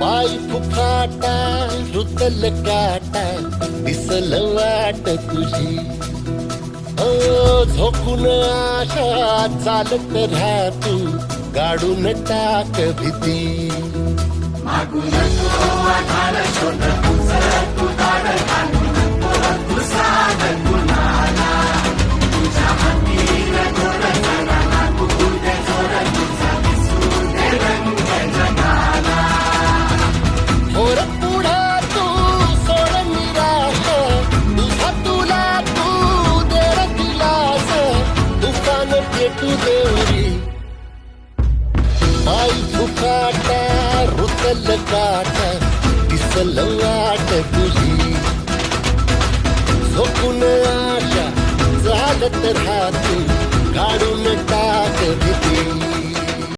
पाय फुफाटा रुतल काटा दिसल वाट तुझी झोकून आशा चालत राहा तू गाडून टाक भीती मागून तो आधार शोध तू दार घालू तू साध कुणाला तुझ्या हातीर गोर जरा लागू दे जोर तुझा दिसू दे रंग जगाला थोर पुढे तू सोड निराश तुझा तुला तू देर दिलास तुफान पेटू देवरी पाय फुफाटा रुतल काटा दिसल वाट तुझी झोकून आशा चालत राहा तू गाडून